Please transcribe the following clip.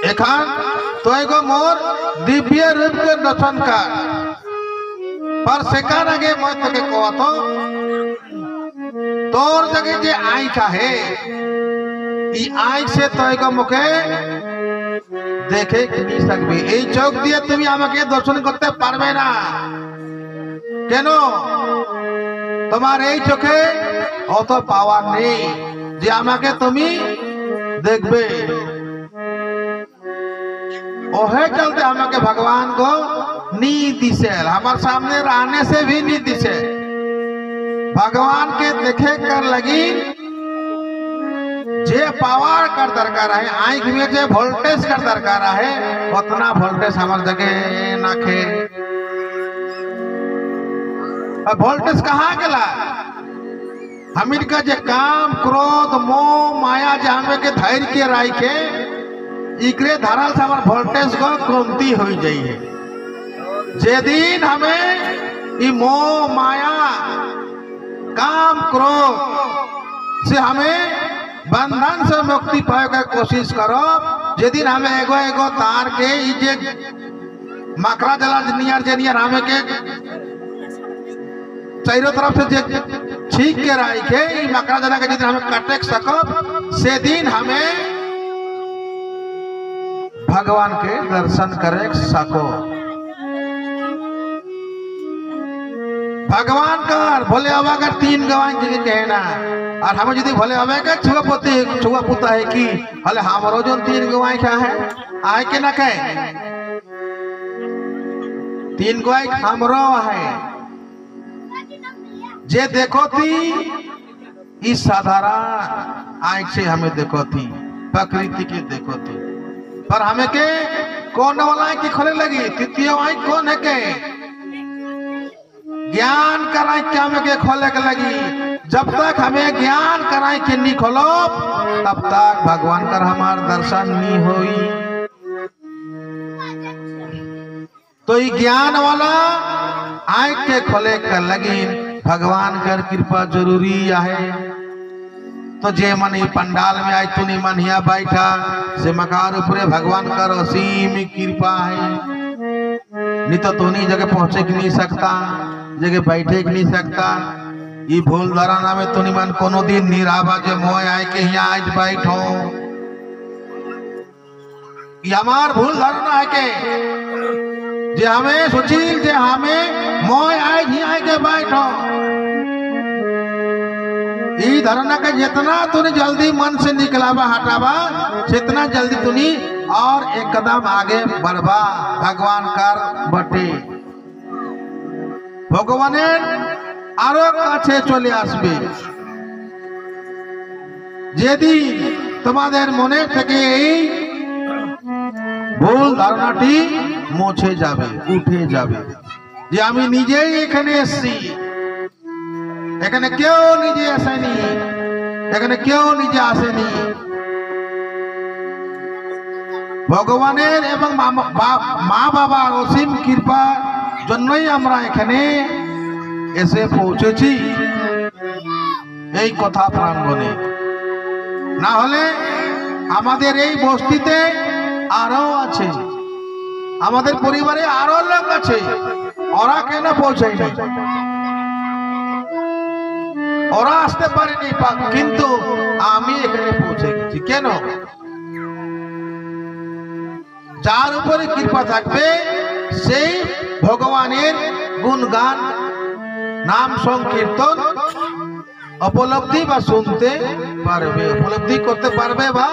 एखान तो एगो मोर दिव्य रूप के दर्शन कर पर सेकान आगे मैं तके कहतो तोर जगह जे आँख है ई आँख से तो एगो मुखे देखे नहीं सकबे এই চোখ দিয়ে তুমি আমাকে দর্শন করতে পারবে না কেন তোমার এই চোখে অত পাওয়ার নেই যে আমাকে তুমি देखबे ओहे चलते हमें भगवान को नी दिसे हमारे सामने रहने से भी नी दिसे भगवान के देखे कर लगी जे पावर कर दरकार है आँख में जे वोल्टेज कर दरकार है उतना वोल्टेज हमारे जगह नाखे वोल्टेज कहाँ गला हमीर का जे काम क्रोध मोह माया जे हमें के धैर्य के राय के इकरे धाराल से हमारे वोल्टेज को कमती हो जाइए जे दिन हमें ये मोह माया काम क्रोध से हमें बंधन से मुक्ति पाए का कोशिश करो जे दिन हमें एगो एगो तार के जे मकरा जला नियर हमें के चारों तरफ से जे ठीक के राय के मकरा जला के जिन हमें कटे सको से दिन हमें भगवान के दर्शन करे सको भगवान का भोले बाबा का 3 गवान जी कहना और हमें यदि भोले बाबा का छुआ पुता है कि हले हमारो जो 3 गवाई क्या है आए के ना कहे 3 गवाई हमरो है जे देखो थी इस साधारण आँख से हमें देखो थी प्रकृति के देखो थी पर हमें के कौन वाला की खोले लगी तृतीय आँख कौन है के ज्ञान कराए क्या हमें के खोले के लगी जब तक हमें ज्ञान कराए के नहीं खोलो तब तक भगवान कर हमार दर्शन नहीं होई तो ये ज्ञान वाला आँख के खोले कर लगी भगवान कर कृपा जरूरी है तो जे मन पंडाल में आए तू मन यहाँ बैठा से मकार ऊपरे भगवान कर असीम कृपा है नहीं तो नहीं जगह पहुंचे की नहीं सकता जगह बैठे की नहीं सकता ये भूल धराना में तू मन कोनो दिन निराबा जे मोय आए के यहाँ आज बैठो ये हमार भूल धराना है के जे हमें सोची जे हमें मोय आए यहाँ के बैठो ये धरना का जितना तूने जल्दी मन से निकलावा हटावा जितना जल्दी तूने और एक कदम आगे बढ़वा भगवान कर बटे भगवानेर आरो काछे चले आसबे जेदिन তোমাদের মনে থেকে এই ভুল ধারণাটি মুছে যাবে উঠে যাবে যে আমি নিজেই এখানে এসেছি এখানে কেউ নিজে আসেনি এখানে কেউ নিজে আসেনি ভগবানের এবং মা বাবার অসীম কৃপা জন্যই আমরা এখানে এসে পৌঁছেছি এই কথা প্রাঙ্গণে না হলে আমাদের এই বস্তিতে আরো আছে আমাদের পরিবারে আরো লোক আছে ওরা কেন পৌঁছায়নি ওরা আসতে পারেনি কিন্তু আমি এখানে পৌঁছে গেছি কেন যার উপরে কৃপা থাকবে সেই ভগবানের গুণগান নাম সংকীর্তন উপলব্ধি বা শুনতে পারবে উপলব্ধি করতে পারবে বা